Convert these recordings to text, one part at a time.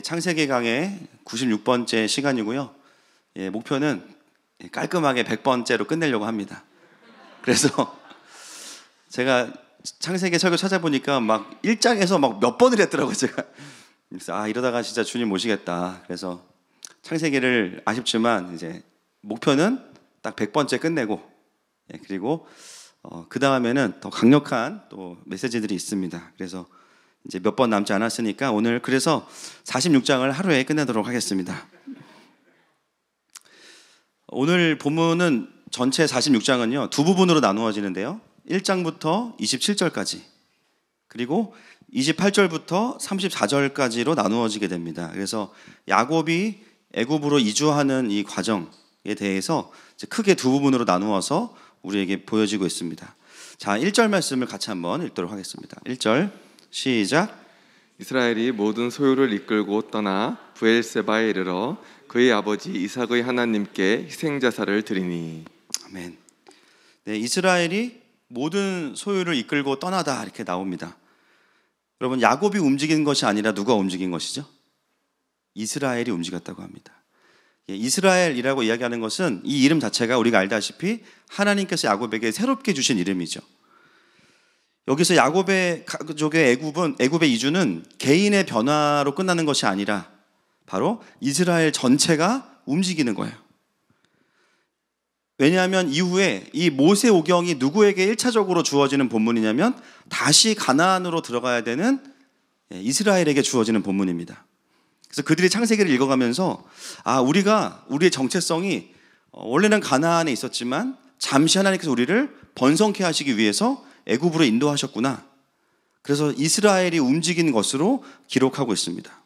창세기 강의 96번째 시간이고요. 목표는 깔끔하게 100번째로 끝내려고 합니다. 그래서 제가 창세기 설교 찾아보니까 막 1장에서 막 몇 번을 했더라고요, 제가. 그래서 이러다가 진짜 주님 모시겠다. 그래서 창세기를 아쉽지만 이제 목표는 딱 100번째 끝내고, 그리고 그 다음에는 더 강력한 또 메시지들이 있습니다. 그래서 이제 몇 번 남지 않았으니까 오늘 그래서 46장을 하루에 끝내도록 하겠습니다. 오늘 본문은 전체 46장은요 두 부분으로 나누어지는데요, 1장부터 27절까지 그리고 28절부터 34절까지로 나누어지게 됩니다. 그래서 야곱이 애굽으로 이주하는 이 과정에 대해서 크게 두 부분으로 나누어서 우리에게 보여지고 있습니다. 자, 1절 말씀을 같이 한번 읽도록 하겠습니다. 1절 시작. 이스라엘이 모든 소유를 이끌고 떠나 브엘세바에 이르러 그의 아버지 이삭의 하나님께 희생자사를 드리니. 아멘. 네, 이스라엘이 모든 소유를 이끌고 떠나다 이렇게 나옵니다. 여러분, 야곱이 움직인 것이 아니라 누가 움직인 것이죠? 이스라엘이 움직였다고 합니다. 이스라엘이라고 이야기하는 것은 이 이름 자체가 우리가 알다시피 하나님께서 야곱에게 새롭게 주신 이름이죠. 여기서 야곱의 가족의 애굽의 이주는 개인의 변화로 끝나는 것이 아니라 바로 이스라엘 전체가 움직이는 거예요. 왜냐하면 이후에 이 모세오경이 누구에게 1차적으로 주어지는 본문이냐면 다시 가나안으로 들어가야 되는 이스라엘에게 주어지는 본문입니다. 그래서 그들이 창세기를 읽어가면서 우리의 정체성이 원래는 가나안에 있었지만 잠시 하나님께서 우리를 번성케 하시기 위해서 애굽으로 인도하셨구나. 그래서 이스라엘이 움직인 것으로 기록하고 있습니다.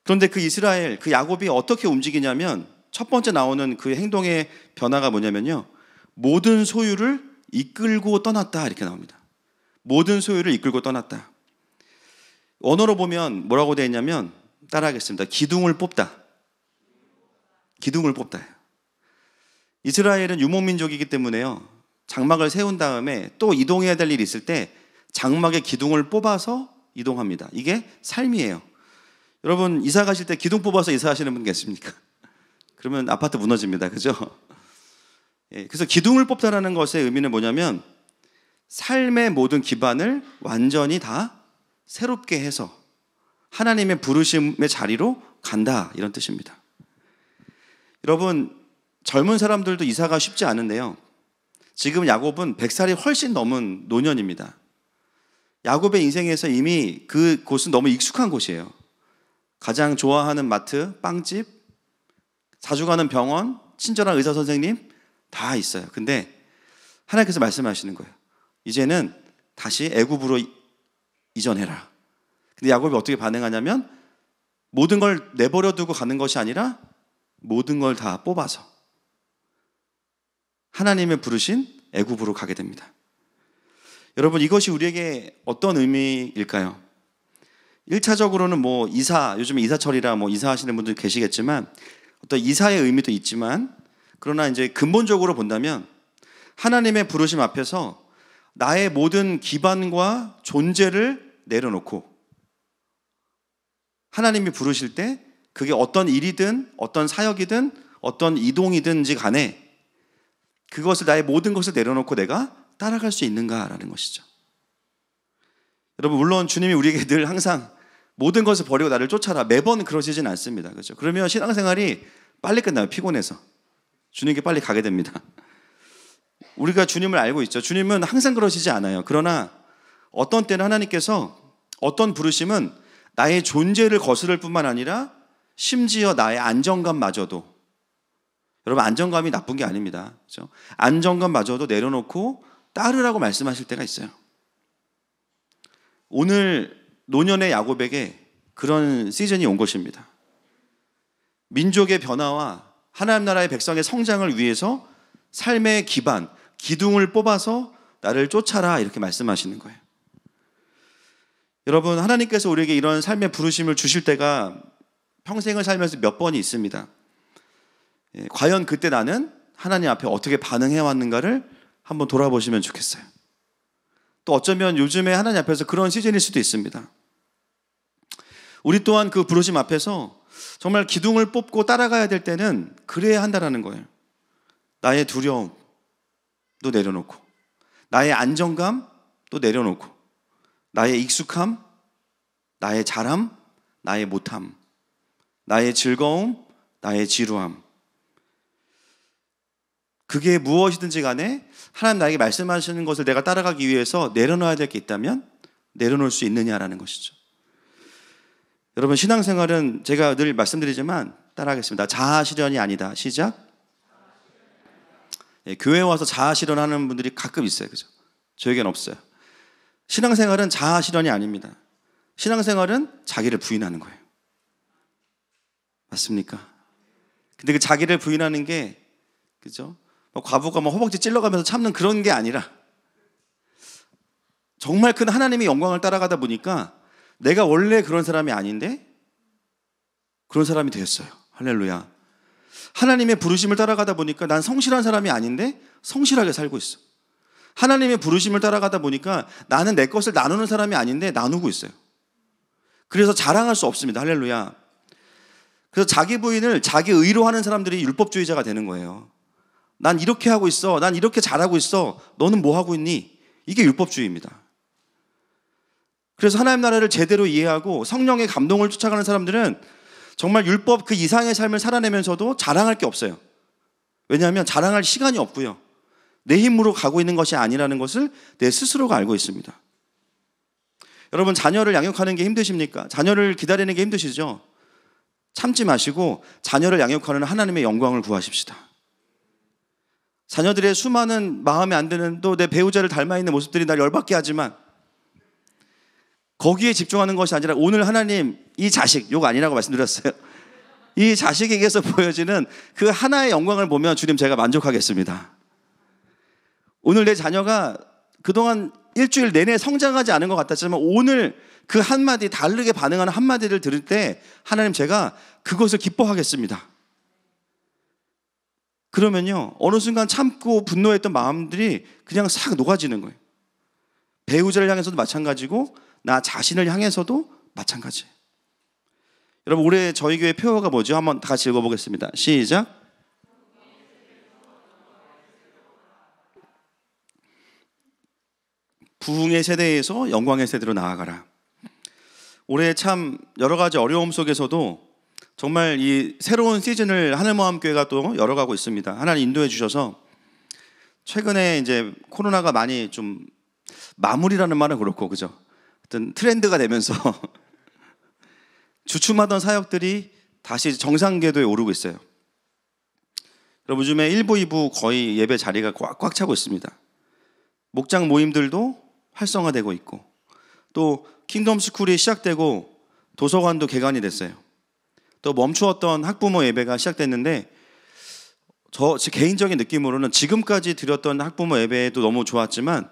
그런데 그 이스라엘, 그 야곱이 어떻게 움직이냐면 첫 번째 나오는 그 행동의 변화가 뭐냐면요, 모든 소유를 이끌고 떠났다 이렇게 나옵니다. 모든 소유를 이끌고 떠났다. 언어로 보면 뭐라고 되어 있냐면 따라하겠습니다. 기둥을 뽑다. 기둥을 뽑다. 이스라엘은 유목민족이기 때문에요, 장막을 세운 다음에 또 이동해야 될 일이 있을 때 장막의 기둥을 뽑아서 이동합니다. 이게 삶이에요. 여러분, 이사 가실 때 기둥 뽑아서 이사하시는 분 계십니까? 그러면 아파트 무너집니다. 그죠? 그래서 기둥을 뽑다라는 것의 의미는 뭐냐면 삶의 모든 기반을 완전히 다 새롭게 해서 하나님의 부르심의 자리로 간다, 이런 뜻입니다. 여러분, 젊은 사람들도 이사가 쉽지 않은데요, 지금 야곱은 100살이 훨씬 넘은 노년입니다. 야곱의 인생에서 이미 그 곳은 너무 익숙한 곳이에요. 가장 좋아하는 마트, 빵집, 자주 가는 병원, 친절한 의사 선생님 다 있어요. 근데 하나님께서 말씀하시는 거예요. 이제는 다시 애굽으로 이전해라. 근데 야곱이 어떻게 반응하냐면 모든 걸 내버려 두고 가는 것이 아니라 모든 걸 다 뽑아서 하나님의 부르신 애굽으로 가게 됩니다. 여러분, 이것이 우리에게 어떤 의미일까요? 1차적으로는 요즘에 이사철이라 이사하시는 분들 계시겠지만 어떤 이사의 의미도 있지만, 그러나 이제 근본적으로 본다면 하나님의 부르심 앞에서 나의 모든 기반과 존재를 내려놓고 하나님이 부르실 때 그게 어떤 일이든 어떤 사역이든 어떤 이동이든지 간에 그것을, 나의 모든 것을 내려놓고 내가 따라갈 수 있는가라는 것이죠. 여러분, 물론 주님이 우리에게 늘 항상 모든 것을 버리고 나를 쫓아라, 매번 그러시진 않습니다. 그렇죠? 그러면 신앙생활이 빨리 끝나요. 피곤해서 주님께 빨리 가게 됩니다. 우리가 주님을 알고 있죠. 주님은 항상 그러시지 않아요. 그러나 어떤 때는 하나님께서 어떤 부르심은 나의 존재를 거스를 뿐만 아니라 심지어 나의 안정감마저도, 여러분, 안정감이 나쁜 게 아닙니다. 그렇죠? 안정감마저도 내려놓고 따르라고 말씀하실 때가 있어요. 오늘 노년의 야곱에게 그런 시즌이 온 것입니다. 민족의 변화와 하나님 나라의 백성의 성장을 위해서 삶의 기반, 기둥을 뽑아서 나를 쫓아라, 이렇게 말씀하시는 거예요. 여러분, 하나님께서 우리에게 이런 삶의 부르심을 주실 때가 평생을 살면서 몇 번이 있습니다. 과연 그때 나는 하나님 앞에 어떻게 반응해 왔는가를 한번 돌아보시면 좋겠어요. 또 어쩌면 요즘에 하나님 앞에서 그런 시즌일 수도 있습니다. 우리 또한 그 부르심 앞에서 정말 기둥을 뽑고 따라가야 될 때는 그래야 한다라는 거예요. 나의 두려움도 내려놓고, 나의 안정감도 내려놓고, 나의 익숙함, 나의 잘함, 나의 못함, 나의 즐거움, 나의 지루함, 그게 무엇이든지 간에 하나님 나에게 말씀하시는 것을 내가 따라가기 위해서 내려놔야 될 게 있다면 내려놓을 수 있느냐라는 것이죠. 여러분, 신앙생활은 제가 늘 말씀드리지만 따라하겠습니다. 자아실현이 아니다. 시작. 교회 와서 자아실현하는 분들이 가끔 있어요. 그죠? 저에겐 없어요. 신앙생활은 자아실현이 아닙니다. 신앙생활은 자기를 부인하는 거예요. 맞습니까? 근데 그 자기를 부인하는 게, 그죠? 과부가 허벅지 찔러가면서 참는 그런 게 아니라 정말 큰 하나님의 영광을 따라가다 보니까 내가 원래 그런 사람이 아닌데 그런 사람이 되었어요. 할렐루야. 하나님의 부르심을 따라가다 보니까 난 성실한 사람이 아닌데 성실하게 살고 있어. 하나님의 부르심을 따라가다 보니까 나는 내 것을 나누는 사람이 아닌데 나누고 있어요. 그래서 자랑할 수 없습니다. 할렐루야. 그래서 자기 부인을 자기 의로 하는 사람들이 율법주의자가 되는 거예요. 난 이렇게 하고 있어. 난 이렇게 잘하고 있어. 너는 뭐 하고 있니? 이게 율법주의입니다. 그래서 하나님 나라를 제대로 이해하고 성령의 감동을 쫓아가는 사람들은 정말 율법 그 이상의 삶을 살아내면서도 자랑할 게 없어요. 왜냐하면 자랑할 시간이 없고요. 내 힘으로 가고 있는 것이 아니라는 것을 내 스스로가 알고 있습니다. 여러분, 자녀를 양육하는 게 힘드십니까? 자녀를 기다리는 게 힘드시죠? 참지 마시고 자녀를 양육하는 하나님의 영광을 구하십시다. 자녀들의 수많은 마음에 안 드는 또 내 배우자를 닮아 있는 모습들이 날 열받게 하지만 거기에 집중하는 것이 아니라 오늘 하나님 이 자식, 욕 아니라고 말씀드렸어요. 이 자식에게서 보여지는 그 하나의 영광을 보면 주님 제가 만족하겠습니다. 오늘 내 자녀가 그동안 일주일 내내 성장하지 않은 것 같았지만 오늘 그 한마디 다르게 반응하는 한마디를 들을 때 하나님 제가 그것을 기뻐하겠습니다. 그러면요 어느 순간 참고 분노했던 마음들이 그냥 싹 녹아지는 거예요. 배우자를 향해서도 마찬가지고 나 자신을 향해서도 마찬가지예요. 여러분, 올해 저희 교회 표어가 뭐죠? 한번 다 같이 읽어보겠습니다. 시작. 부흥의 세대에서 영광의 세대로 나아가라. 올해 참 여러 가지 어려움 속에서도 정말 이 새로운 시즌을 하늘모함교회가 또 열어가고 있습니다. 하나님 인도해 주셔서 최근에 이제 코로나가 많이 좀 마무리라는 말은 그렇고, 그죠? 어떤 트렌드가 되면서 주춤하던 사역들이 다시 정상 궤도에 오르고 있어요. 여러분, 요즘에 1부, 2부 거의 예배 자리가 꽉 차고 있습니다. 목장 모임들도 활성화되고 있고 또 킹덤 스쿨이 시작되고 도서관도 개관이 됐어요. 또 멈추었던 학부모 예배가 시작됐는데 제 개인적인 느낌으로는 지금까지 드렸던 학부모 예배도 너무 좋았지만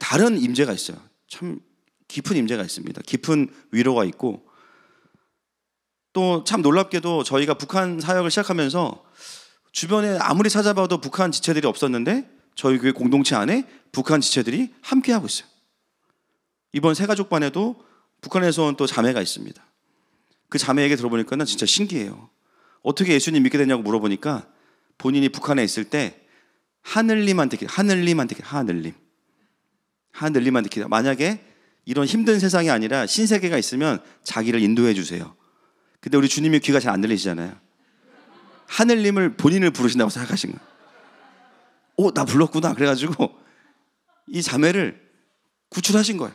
다른 임재가 있어요. 참 깊은 임재가 있습니다. 깊은 위로가 있고 또 참 놀랍게도 저희가 북한 사역을 시작하면서 주변에 아무리 찾아봐도 북한 지체들이 없었는데 저희 교회 공동체 안에 북한 지체들이 함께하고 있어요. 이번 새가족반에도 북한에서 온 또 자매가 있습니다. 그 자매에게 들어보니까 진짜 신기해요. 어떻게 예수님 믿게 됐냐고 물어보니까 본인이 북한에 있을 때 하늘님한테 기도. 만약에 이런 힘든 세상이 아니라 신세계가 있으면 자기를 인도해 주세요. 근데 우리 주님이 귀가 잘 안 들리시잖아요. 하늘님을 본인을 부르신다고 생각하신 거예요. 나 불렀구나. 그래가지고 이 자매를 구출하신 거예요.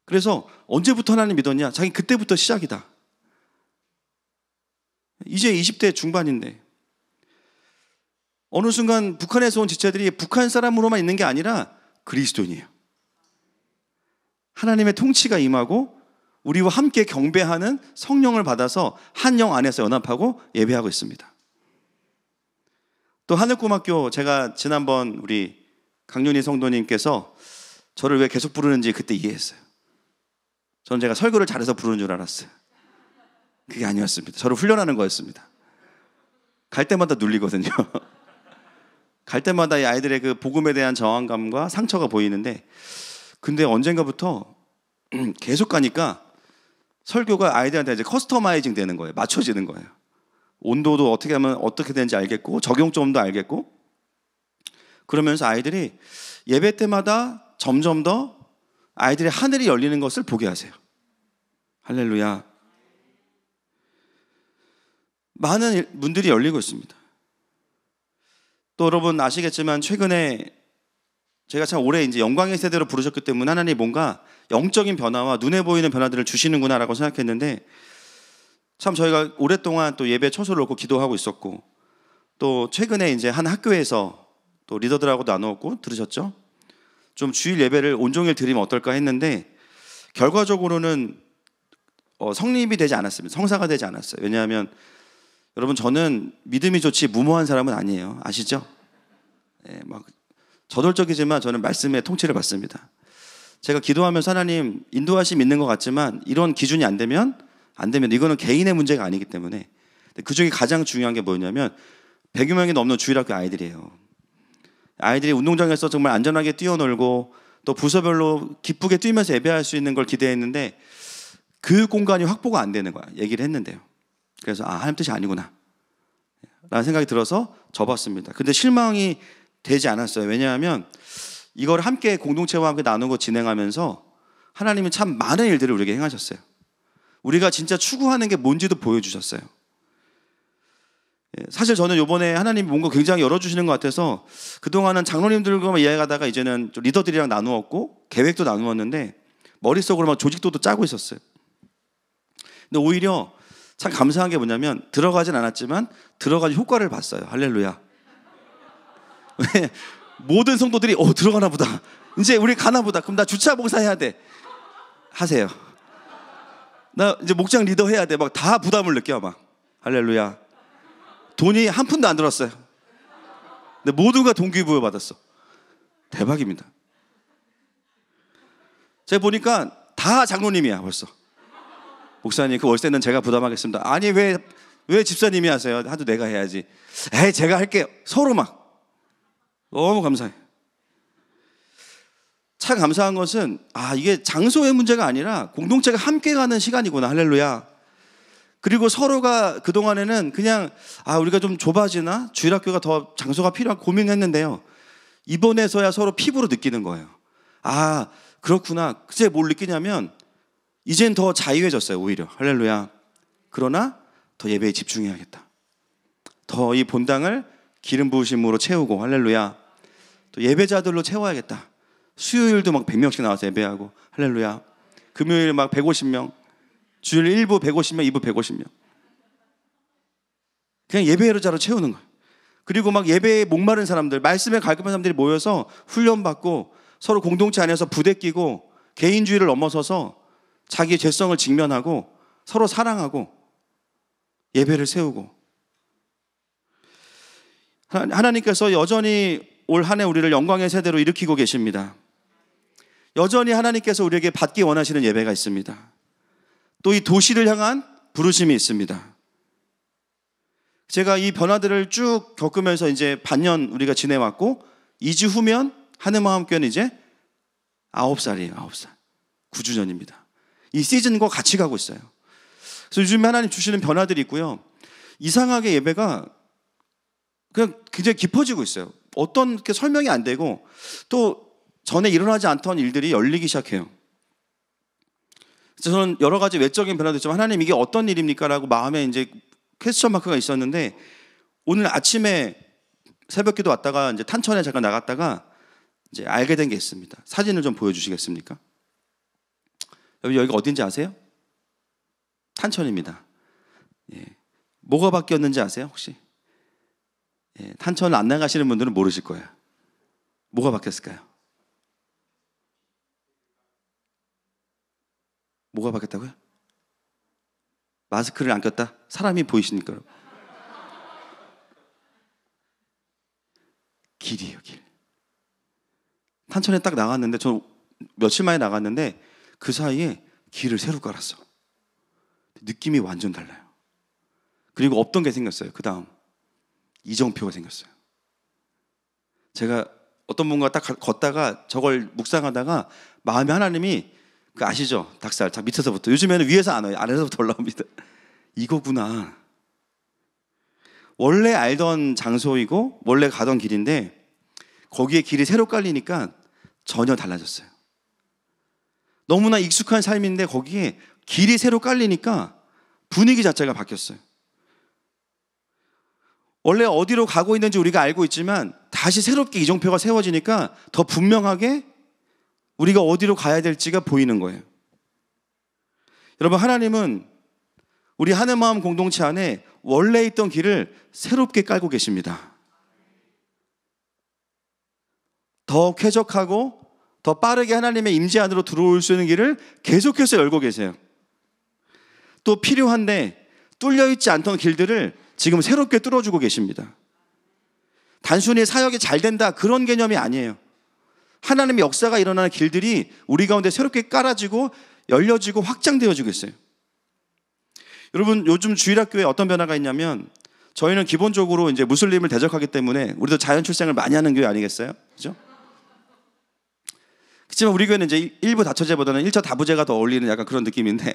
그래서 언제부터 하나님 믿었냐? 자기 그때부터 시작이다. 이제 20대 중반인데 어느 순간 북한에서 온 지체들이 북한 사람으로만 있는 게 아니라 그리스도인이에요. 하나님의 통치가 임하고 우리와 함께 경배하는 성령을 받아서 한 영 안에서 연합하고 예배하고 있습니다. 또 하늘꿈학교, 제가 지난번 우리 강윤희 성도님께서 저를 왜 계속 부르는지 그때 이해했어요. 저는 제가 설교를 잘해서 부르는 줄 알았어요. 그게 아니었습니다. 저를 훈련하는 거였습니다. 갈 때마다 눌리거든요. 갈 때마다 이 아이들의 그 복음에 대한 저항감과 상처가 보이는데 근데 언젠가부터 계속 가니까 설교가 아이들한테 이제 커스터마이징 되는 거예요. 맞춰지는 거예요. 온도도 어떻게 하면 어떻게 되는지 알겠고 적용점도 알겠고, 그러면서 아이들이 예배 때마다 점점 더 아이들의 하늘이 열리는 것을 보게 하세요. 할렐루야. 많은 문들이 열리고 있습니다. 또 여러분 아시겠지만 최근에 제가 참 올해 이제 영광의 세대로 부르셨기 때문에 하나님이 뭔가 영적인 변화와 눈에 보이는 변화들을 주시는구나라고 생각했는데, 참 저희가 오랫동안 또 예배 처소를 놓고 기도하고 있었고, 또 최근에 이제 한 학교에서 또 리더들하고 나누었고 들으셨죠? 좀 주일 예배를 온종일 드리면 어떨까 했는데 결과적으로는 성립이 되지 않았습니다. 성사가 되지 않았어요. 왜냐하면 여러분 저는 믿음이 좋지 무모한 사람은 아니에요. 아시죠? 예, 막 저돌적이지만 저는 말씀의 통치를 받습니다. 제가 기도하면서 하나님 인도하심 있는 것 같지만 이런 기준이 안 되면 이거는 개인의 문제가 아니기 때문에, 그 중에 가장 중요한 게 뭐냐면 100여 명이 넘는 주일학교 아이들이에요. 아이들이 운동장에서 정말 안전하게 뛰어놀고 또 부서별로 기쁘게 뛰면서 예배할 수 있는 걸 기대했는데 그 공간이 확보가 안 되는 거야. 얘기를 했는데요. 그래서 하나님 뜻이 아니구나 라는 생각이 들어서 접었습니다. 근데 실망이 되지 않았어요. 왜냐하면 이걸 함께 공동체와 함께 나누고 진행하면서 하나님은 참 많은 일들을 우리에게 행하셨어요. 우리가 진짜 추구하는 게 뭔지도 보여주셨어요. 사실 저는 이번에 하나님이 뭔가 굉장히 열어주시는 것 같아서 그동안은 장로님들과만 이야기하다가 이제는 좀 리더들이랑 나누었고 계획도 나누었는데 머릿속으로 막 조직도도 짜고 있었어요. 근데 오히려 참 감사한 게 뭐냐면 들어가진 않았지만 들어가서 효과를 봤어요. 할렐루야. 왜? 모든 성도들이 들어가나 보다, 이제 우리 가나 보다, 그럼 나 주차 봉사해야 돼 하세요. 나 이제 목장 리더 해야 돼, 막 다 부담을 느껴 막. 할렐루야. 돈이 한 푼도 안 들었어요. 근데 모두가 동기부여 받았어. 대박입니다. 제가 보니까 다 장로님이야 벌써. 목사님 그 월세는 제가 부담하겠습니다. 아니 왜 집사님이 하세요? 하도 내가 해야지. 제가 할게요. 서로 막 너무 감사해. 참 감사한 것은 이게 장소의 문제가 아니라 공동체가 함께 가는 시간이구나. 할렐루야. 그리고 서로가 그동안에는 그냥 우리가 좀 좁아지나 주일학교가 더 장소가 필요한 고민했는데요, 이번에서야 서로 피부로 느끼는 거예요. 그렇구나. 그제 뭘 느끼냐면 이젠 더 자유해졌어요. 오히려. 할렐루야. 그러나 더 예배에 집중해야겠다. 더 이 본당을 기름 부으심으로 채우고, 할렐루야, 또 예배자들로 채워야겠다. 수요일도 막 100명씩 나와서 예배하고, 할렐루야. 금요일 막 150명, 주일 1부 150명, 2부 150명. 그냥 예배자로 채우는 거예요. 그리고 막 예배에 목마른 사람들, 말씀에 갈급한 사람들이 모여서 훈련받고 서로 공동체 안에서 부대끼고 개인주의를 넘어서서 자기의 죄성을 직면하고 서로 사랑하고 예배를 세우고, 하나님께서 여전히 올 한 해 우리를 영광의 세대로 일으키고 계십니다. 여전히 하나님께서 우리에게 받기 원하시는 예배가 있습니다. 또 이 도시를 향한 부르심이 있습니다. 제가 이 변화들을 쭉 겪으면서 이제 반년 우리가 지내왔고 2주 후면 하늘마음교회는 이제 9살이에요. 9살. 9주년입니다. 이 시즌과 같이 가고 있어요. 그래서 요즘에 하나님 주시는 변화들이 있고요, 이상하게 예배가 그냥 굉장히 깊어지고 있어요. 어떤 게 설명이 안 되고 또 전에 일어나지 않던 일들이 열리기 시작해요. 그래서 저는 여러 가지 외적인 변화도 있지만 하나님 이게 어떤 일입니까? 라고 마음에 이제 퀘스천 마크가 있었는데, 오늘 아침에 새벽기도 왔다가 이제 탄천에 잠깐 나갔다가 이제 알게 된 게 있습니다. 사진을 좀 보여주시겠습니까? 여기가 어딘지 아세요? 탄천입니다. 뭐가 바뀌었는지 아세요 혹시? 탄천을 안 나가시는 분들은 모르실 거예요. 뭐가 바뀌었을까요? 뭐가 바뀌었다고요? 마스크를 안 꼈다? 사람이 보이십니까? 길이에요, 길. 탄천에 딱 나갔는데, 저 며칠 만에 나갔는데 그 사이에 길을 새로 깔았어. 느낌이 완전 달라요. 그리고 없던 게 생겼어요. 그 다음 이정표가 생겼어요. 제가 어떤 분과 딱 걷다가 저걸 묵상하다가 마음에 하나님이 그 아시죠? 닭살. 자, 밑에서부터. 요즘에는 위에서 안 와요. 아래서부터 올라옵니다. 이거구나. 원래 알던 장소이고 원래 가던 길인데 거기에 길이 새로 깔리니까 전혀 달라졌어요. 너무나 익숙한 삶인데 거기에 길이 새로 깔리니까 분위기 자체가 바뀌었어요. 원래 어디로 가고 있는지 우리가 알고 있지만 다시 새롭게 이정표가 세워지니까 더 분명하게 우리가 어디로 가야 될지가 보이는 거예요. 여러분, 하나님은 우리 하늘마음 공동체 안에 원래 있던 길을 새롭게 깔고 계십니다. 더 쾌적하고 더 빠르게 하나님의 임재 안으로 들어올 수 있는 길을 계속해서 열고 계세요. 또 필요한데 뚫려있지 않던 길들을 지금 새롭게 뚫어주고 계십니다. 단순히 사역이 잘 된다 그런 개념이 아니에요. 하나님의 역사가 일어나는 길들이 우리 가운데 새롭게 깔아지고 열려지고 확장되어지고 있어요. 여러분, 요즘 주일학교에 어떤 변화가 있냐면 저희는 기본적으로 이제 무슬림을 대적하기 때문에 우리도 자연 출생을 많이 하는 교회 아니겠어요? 그죠? 그렇지만 우리 교회는 이제 일부 다처제보다는 일처 다부제가 더 어울리는 약간 그런 느낌인데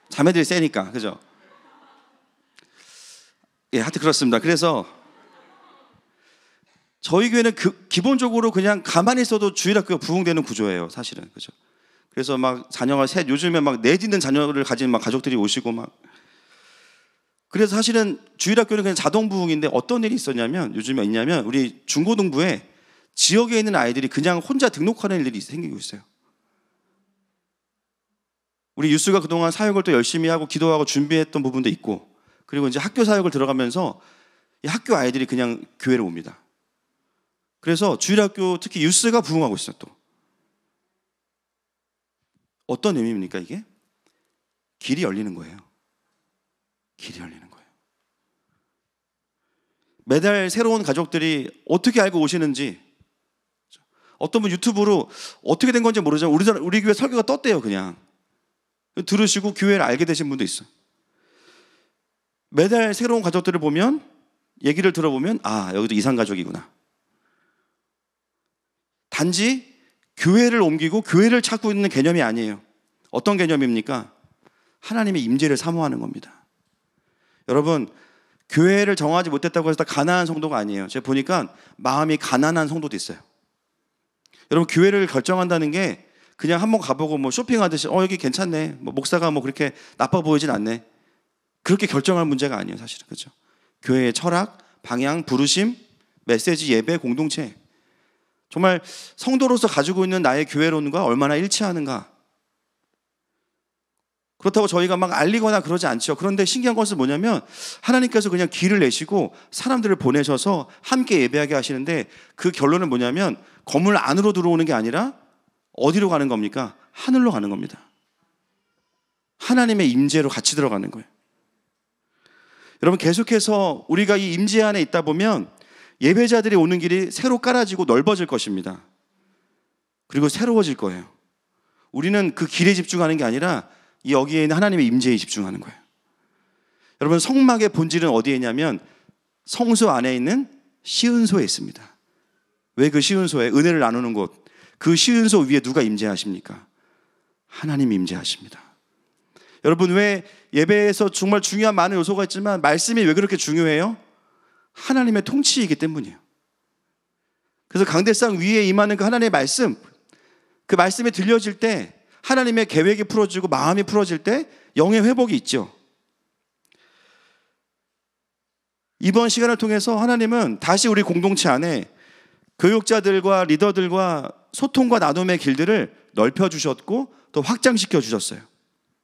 자매들이 세니까, 그죠? 예, 하여튼 그렇습니다. 그래서 저희 교회는 기본적으로 그냥 가만히 있어도 주일학교가 부흥되는 구조예요, 사실은. 그죠? 그래서 막 자녀가 셋, 요즘에 막 넷 있는 자녀를 가진 막 가족들이 오시고 막. 그래서 사실은 주일학교는 그냥 자동 부흥인데 어떤 일이 있었냐면, 요즘에 있냐면, 우리 중고등부에 지역에 있는 아이들이 그냥 혼자 등록하는 일들이 생기고 있어요. 우리 유스가 그동안 사역을 또 열심히 하고 기도하고 준비했던 부분도 있고, 그리고 이제 학교 사역을 들어가면서 이 학교 아이들이 그냥 교회를 옵니다. 그래서 주일학교 특히 유스가 부흥하고 있어요. 또 어떤 의미입니까 이게? 길이 열리는 거예요. 길이 열리는 거예요. 매달 새로운 가족들이 어떻게 알고 오시는지, 어떤 분 유튜브로 어떻게 된 건지 모르지만 우리 교회 설교가 떴대요. 그냥 들으시고 교회를 알게 되신 분도 있어요. 매달 새로운 가족들을 보면, 얘기를 들어보면, 아, 여기도 이산가족이구나. 단지 교회를 옮기고 교회를 찾고 있는 개념이 아니에요. 어떤 개념입니까? 하나님의 임재를 사모하는 겁니다. 여러분, 교회를 정하지 못했다고 해서 다 가난한 성도가 아니에요. 제가 보니까 마음이 가난한 성도도 있어요. 여러분, 교회를 결정한다는 게 그냥 한번 가보고 뭐 쇼핑하듯이 여기 괜찮네, 뭐 목사가 뭐 그렇게 나빠 보이진 않네, 그렇게 결정할 문제가 아니에요, 사실은. 그렇죠? 교회의 철학, 방향, 부르심, 메시지, 예배, 공동체, 정말 성도로서 가지고 있는 나의 교회론과 얼마나 일치하는가. 그렇다고 저희가 막 알리거나 그러지 않죠. 그런데 신기한 것은 뭐냐면 하나님께서 그냥 길을 내시고 사람들을 보내셔서 함께 예배하게 하시는데, 그 결론은 뭐냐면 건물 안으로 들어오는 게 아니라 어디로 가는 겁니까? 하늘로 가는 겁니다. 하나님의 임재로 같이 들어가는 거예요. 여러분, 계속해서 우리가 이 임재 안에 있다 보면 예배자들이 오는 길이 새로 깔아지고 넓어질 것입니다. 그리고 새로워질 거예요. 우리는 그 길에 집중하는 게 아니라 여기에 있는 하나님의 임재에 집중하는 거예요. 여러분, 성막의 본질은 어디에 있냐면 성소 안에 있는 시은소에 있습니다. 왜 그 시은소에? 은혜를 나누는 곳. 그 시은소 위에 누가 임재하십니까? 하나님이 임재하십니다. 여러분, 왜 예배에서 정말 중요한 많은 요소가 있지만 말씀이 왜 그렇게 중요해요? 하나님의 통치이기 때문이에요. 그래서 강대상 위에 임하는 그 하나님의 말씀, 그 말씀이 들려질 때 하나님의 계획이 풀어지고 마음이 풀어질 때 영의 회복이 있죠. 이번 시간을 통해서 하나님은 다시 우리 공동체 안에 교육자들과 리더들과 소통과 나눔의 길들을 넓혀주셨고 또 확장시켜 주셨어요.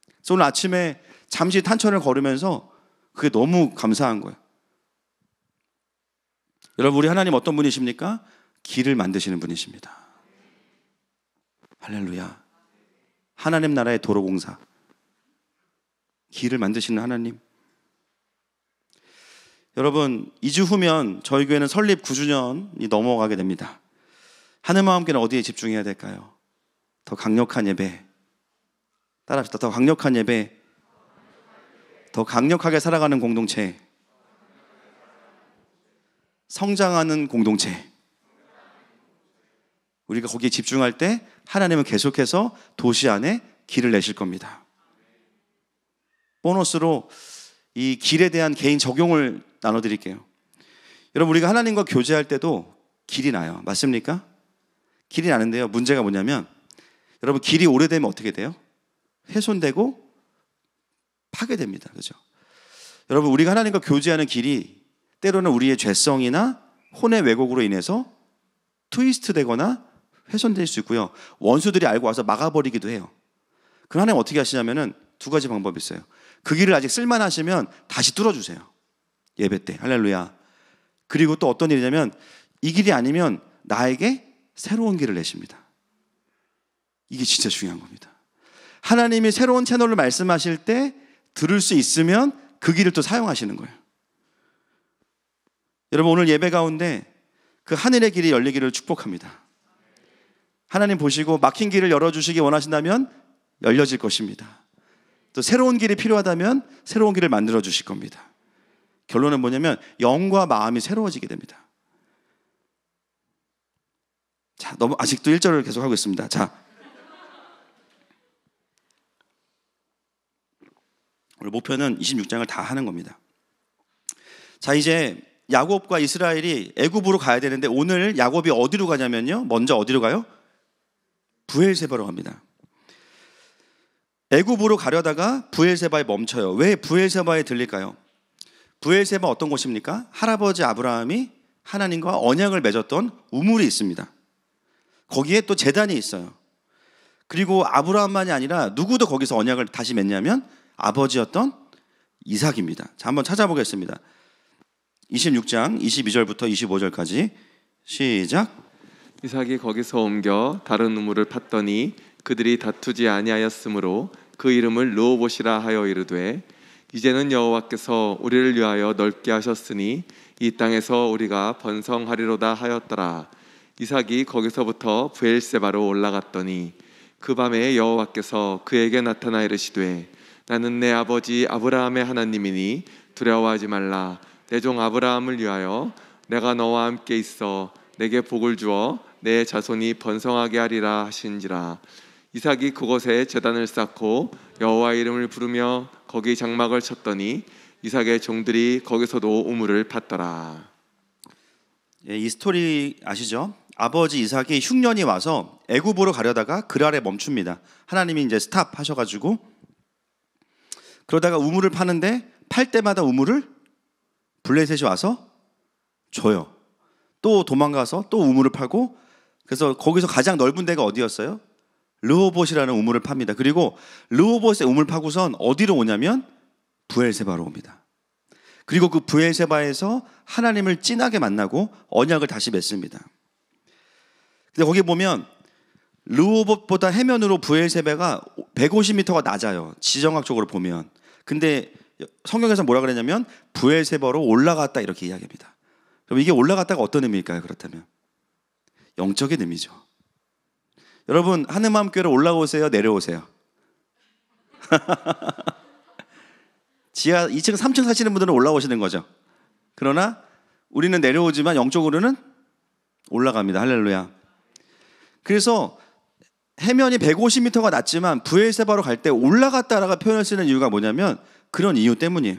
그래서 오늘 아침에 잠시 탄천을 걸으면서 그게 너무 감사한 거예요. 여러분, 우리 하나님 어떤 분이십니까? 길을 만드시는 분이십니다. 할렐루야. 하나님 나라의 도로공사, 길을 만드시는 하나님. 여러분, 2주 후면 저희 교회는 설립 9주년이 넘어가게 됩니다. 하늘마음교회는 어디에 집중해야 될까요? 더 강력한 예배, 따라합시다. 더 강력한 예배, 더 강력하게 살아가는 공동체, 성장하는 공동체. 우리가 거기에 집중할 때 하나님은 계속해서 도시 안에 길을 내실 겁니다. 보너스로 이 길에 대한 개인 적용을 나눠드릴게요. 여러분, 우리가 하나님과 교제할 때도 길이 나요. 맞습니까? 길이 나는데요, 문제가 뭐냐면 여러분, 길이 오래되면 어떻게 돼요? 훼손되고 파괴됩니다. 그렇죠? 여러분, 우리가 하나님과 교제하는 길이 때로는 우리의 죄성이나 혼의 왜곡으로 인해서 트위스트 되거나 훼손될 수 있고요, 원수들이 알고 와서 막아버리기도 해요. 그럼 하나님 어떻게 하시냐면은 두 가지 방법이 있어요. 그 길을 아직 쓸만하시면 다시 뚫어주세요. 예배 때. 할렐루야. 그리고 또 어떤 일이냐면 이 길이 아니면 나에게 새로운 길을 내십니다. 이게 진짜 중요한 겁니다. 하나님이 새로운 채널로 말씀하실 때 들을 수 있으면 그 길을 또 사용하시는 거예요. 여러분, 오늘 예배 가운데 그 하늘의 길이 열리기를 축복합니다. 하나님 보시고 막힌 길을 열어주시기 원하신다면 열려질 것입니다. 또 새로운 길이 필요하다면 새로운 길을 만들어 주실 겁니다. 결론은 뭐냐면 영과 마음이 새로워지게 됩니다. 자, 너무 아직도 1절을 계속 하고 있습니다. 자, 오늘 목표는 26장을 다 하는 겁니다. 자, 이제 야곱과 이스라엘이 애굽으로 가야 되는데 오늘 야곱이 어디로 가냐면요, 먼저 어디로 가요? 브엘세바로 갑니다. 애굽으로 가려다가 브엘세바에 멈춰요. 왜 브엘세바에 들릴까요? 브엘세바 어떤 곳입니까? 할아버지 아브라함이 하나님과 언약을 맺었던 우물이 있습니다. 거기에 또 제단이 있어요. 그리고 아브라함만이 아니라 누구도 거기서 언약을 다시 맺냐면 아버지였던 이삭입니다. 자, 한번 찾아보겠습니다. 26장 22절부터 25절까지 시작. 이삭이 거기서 옮겨 다른 우물을 팠더니 그들이 다투지 아니하였으므로 그 이름을 르호봇이라 하여 이르되 이제는 여호와께서 우리를 위하여 넓게 하셨으니 이 땅에서 우리가 번성하리로다 하였더라. 이삭이 거기서부터 브엘세바로 올라갔더니 그 밤에 여호와께서 그에게 나타나 이르시되 나는 내 아버지 아브라함의 하나님이니 두려워하지 말라. 내 종 아브라함을 위하여 내가 너와 함께 있어 내게 복을 주어 내 자손이 번성하게 하리라 하신지라. 이삭이 그곳에 제단을 쌓고 여호와의 이름을 부르며 거기 장막을 쳤더니 이삭의 종들이 거기서도 우물을 팠더라. 예, 이 스토리 아시죠? 아버지 이삭이 흉년이 와서 애굽으로 가려다가 그랄에 멈춥니다. 하나님이 이제 스탑 하셔가지고 그러다가 우물을 파는데 팔 때마다 우물을 블레셋이 와서 줘요. 또 도망가서 또 우물을 파고, 그래서 거기서 가장 넓은 데가 어디였어요? 르호봇이라는 우물을 팝니다. 그리고 르호봇의 우물 파고선 어디로 오냐면 브엘세바로 옵니다. 그리고 그 브엘세바에서 하나님을 진하게 만나고 언약을 다시 맺습니다. 근데 거기 보면 르호봇보다 해면으로 브엘세바가 150m가 낮아요. 지정학적으로 보면. 근데 성경에서 뭐라 그랬냐면 브엘세바로 올라갔다 이렇게 이야기합니다. 그럼 이게 올라갔다가 어떤 의미일까요? 그렇다면 영적인 의미죠. 여러분, 하늘마음교회로 올라오세요, 내려오세요? 지하 2층, 3층 사시는 분들은 올라오시는 거죠. 그러나 우리는 내려오지만 영적으로는 올라갑니다. 할렐루야. 그래서 해면이 150m가 낮지만 브엘세바로 갈 때 올라갔다라고 표현을 쓰는 이유가 뭐냐면 그런 이유 때문이에요.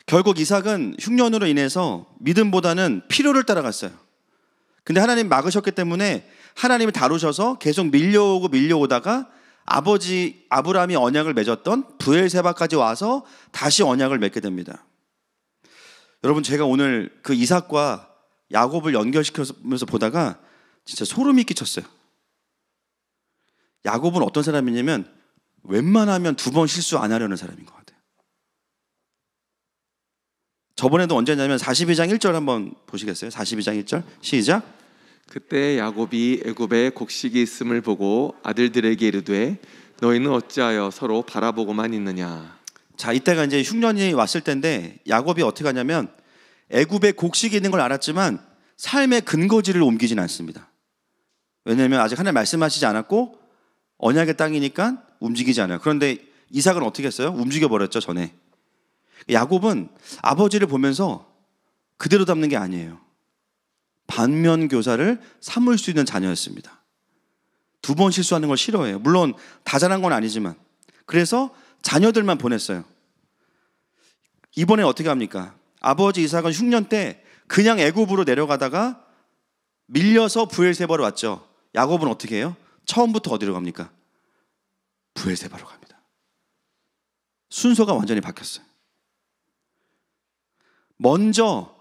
결국 이삭은 흉년으로 인해서 믿음보다는 필요를 따라갔어요. 근데 하나님 막으셨기 때문에 하나님이 다루셔서 계속 밀려오다가 아버지 아브라함이 언약을 맺었던 브엘세바까지 와서 다시 언약을 맺게 됩니다. 여러분, 제가 오늘 그 이삭과 야곱을 연결시켜서 보다가 진짜 소름이 끼쳤어요. 야곱은 어떤 사람이냐면 웬만하면 2번 실수 안 하려는 사람인 것 같아요. 저번에도 언제냐면 42장 1절 한번 보시겠어요? 42장 1절 시작. 그때 야곱이 애굽에 곡식이 있음을 보고 아들들에게 이르되 너희는 어찌하여 서로 바라보고만 있느냐. 자, 이때가 이제 흉년이 왔을 때인데 야곱이 어떻게 하냐면 애굽에 곡식이 있는 걸 알았지만 삶의 근거지를 옮기진 않습니다. 왜냐하면 아직 하나님 말씀하시지 않았고 언약의 땅이니까 움직이지 않아요. 그런데 이삭은 어떻게 했어요? 움직여버렸죠, 전에. 야곱은 아버지를 보면서 그대로 담는 게 아니에요. 반면교사를 삼을 수 있는 자녀였습니다. 2번 실수하는 걸 싫어해요. 물론 다 잘한 건 아니지만. 그래서 자녀들만 보냈어요. 이번에 어떻게 합니까? 아버지 이삭은 흉년 때 그냥 애굽으로 내려가다가 밀려서 브엘세바로 왔죠. 야곱은 어떻게 해요? 처음부터 어디로 갑니까? 브엘세바로 갑니다. 순서가 완전히 바뀌었어요. 먼저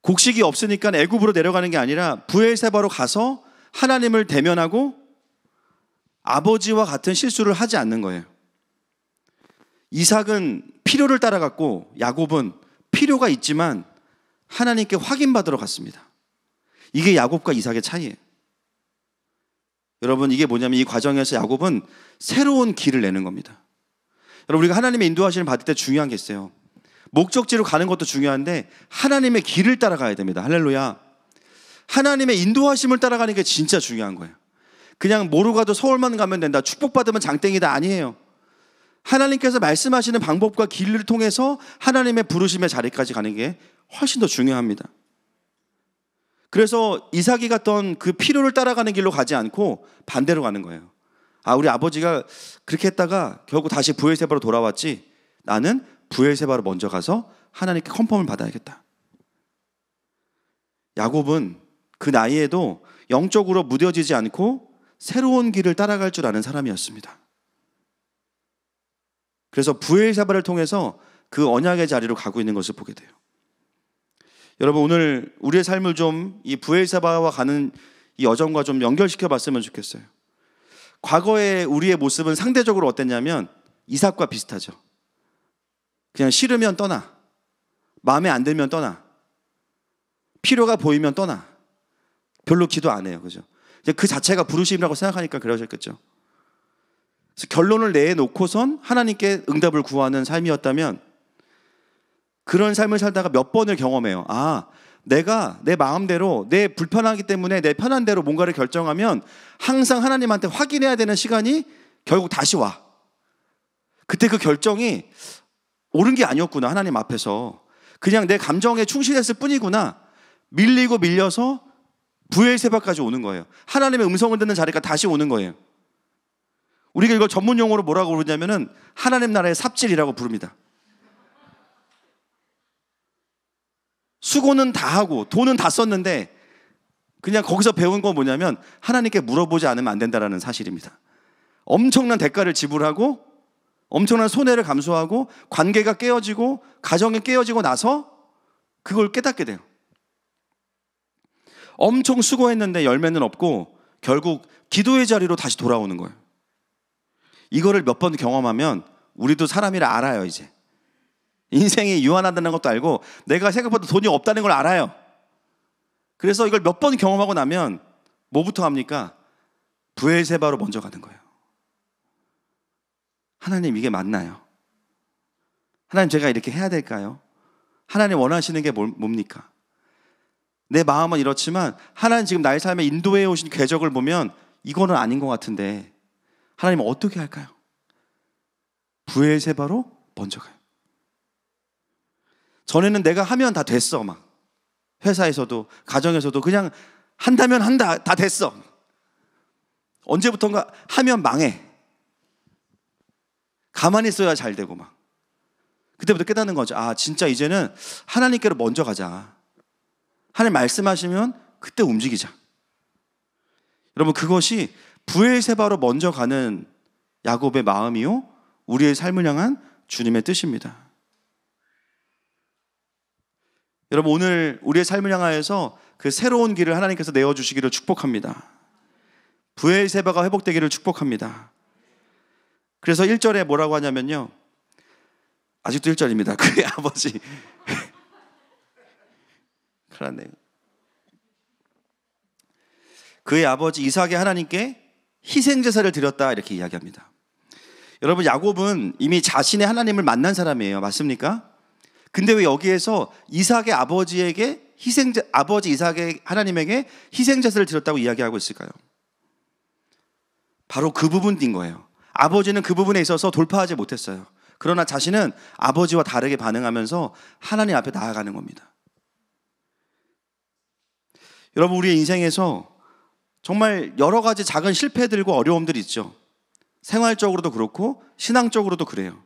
곡식이 없으니까 애굽으로 내려가는 게 아니라 브엘세바로 가서 하나님을 대면하고 아버지와 같은 실수를 하지 않는 거예요. 이삭은 필요를 따라갔고 야곱은 필요가 있지만 하나님께 확인받으러 갔습니다. 이게 야곱과 이삭의 차이예요. 여러분, 이게 뭐냐면 이 과정에서 야곱은 새로운 길을 내는 겁니다. 여러분, 우리가 하나님의 인도하심을 받을 때 중요한 게 있어요. 목적지로 가는 것도 중요한데 하나님의 길을 따라가야 됩니다. 할렐루야. 하나님의 인도하심을 따라가는 게 진짜 중요한 거예요. 그냥 모르고 가도 서울만 가면 된다, 축복받으면 장땡이다, 아니에요. 하나님께서 말씀하시는 방법과 길을 통해서 하나님의 부르심의 자리까지 가는 게 훨씬 더 중요합니다. 그래서 이삭이 갔던 그 필요를 따라가는 길로 가지 않고 반대로 가는 거예요. 우리 아버지가 그렇게 했다가 결국 다시 브엘세바로 돌아왔지, 나는 브엘세바로 먼저 가서 하나님께 컨펌을 받아야겠다. 야곱은 그 나이에도 영적으로 무뎌지지 않고 새로운 길을 따라갈 줄 아는 사람이었습니다. 그래서 브엘세바를 통해서 그 언약의 자리로 가고 있는 것을 보게 돼요. 여러분, 오늘 우리의 삶을 좀 이 브엘세바와 가는 이 여정과 좀 연결시켜 봤으면 좋겠어요. 과거의 우리의 모습은 상대적으로 어땠냐면 이삭과 비슷하죠. 그냥 싫으면 떠나, 마음에 안 들면 떠나, 필요가 보이면 떠나, 별로 기도 안 해요. 그죠? 그 자체가 부르심이라고 생각하니까 그러셨겠죠. 그래서 결론을 내놓고선 하나님께 응답을 구하는 삶이었다면, 그런 삶을 살다가 몇 번을 경험해요. 내가 내 마음대로, 내 불편하기 때문에 내 편한 대로 뭔가를 결정하면 항상 하나님한테 확인해야 되는 시간이 결국 다시 와. 그때 그 결정이 옳은 게 아니었구나. 하나님 앞에서 그냥 내 감정에 충실했을 뿐이구나. 밀리고 밀려서 브엘세바까지 오는 거예요. 하나님의 음성을 듣는 자리가 다시 오는 거예요. 우리가 이걸 전문 용어로 뭐라고 부르냐면은 하나님 나라의 삽질이라고 부릅니다. 수고는 다 하고 돈은 다 썼는데 그냥 거기서 배운 건 뭐냐면 하나님께 물어보지 않으면 안 된다는 사실입니다. 엄청난 대가를 지불하고 엄청난 손해를 감수하고 관계가 깨어지고 가정이 깨어지고 나서 그걸 깨닫게 돼요. 엄청 수고했는데 열매는 없고 결국 기도의 자리로 다시 돌아오는 거예요. 이거를 몇 번 경험하면 우리도 사람이라 알아요. 이제 인생이 유한하다는 것도 알고 내가 생각보다 돈이 없다는 걸 알아요. 그래서 이걸 몇 번 경험하고 나면 뭐부터 합니까? 브엘세바로 먼저 가는 거예요. 하나님, 이게 맞나요? 하나님, 제가 이렇게 해야 될까요? 하나님 원하시는 게 뭡니까? 내 마음은 이렇지만 하나님 지금 나의 삶에 인도해 오신 궤적을 보면 이거는 아닌 것 같은데 하나님 어떻게 할까요? 브엘세바로 먼저 가요. 전에는 내가 하면 다 됐어. 막 회사에서도 가정에서도 그냥 한다면 한다, 다 됐어. 언제부턴가 하면 망해. 가만히 있어야 잘 되고 막. 그때부터 깨닫는 거죠. 진짜 이제는 하나님께로 먼저 가자. 하나님 말씀하시면 그때 움직이자. 여러분, 그것이 브엘세바로 먼저 가는 야곱의 마음이요, 우리의 삶을 향한 주님의 뜻입니다. 여러분, 오늘 우리의 삶을 향하여서 그 새로운 길을 하나님께서 내어주시기를 축복합니다. 브엘세바가 회복되기를 축복합니다. 그래서 1절에 뭐라고 하냐면요, 아직도 1절입니다. 그의 아버지 그러네. 그의 아버지 이삭이 하나님께 희생제사를 드렸다, 이렇게 이야기합니다. 여러분, 야곱은 이미 자신의 하나님을 만난 사람이에요. 맞습니까? 근데 왜 여기에서 이삭의 아버지에게 아버지 이삭의 하나님에게 희생제사를 드렸다고 이야기하고 있을까요? 바로 그 부분인 거예요. 아버지는 그 부분에 있어서 돌파하지 못했어요. 그러나 자신은 아버지와 다르게 반응하면서 하나님 앞에 나아가는 겁니다. 여러분, 우리의 인생에서 정말 여러 가지 작은 실패들과 어려움들이 있죠. 생활적으로도 그렇고 신앙적으로도 그래요.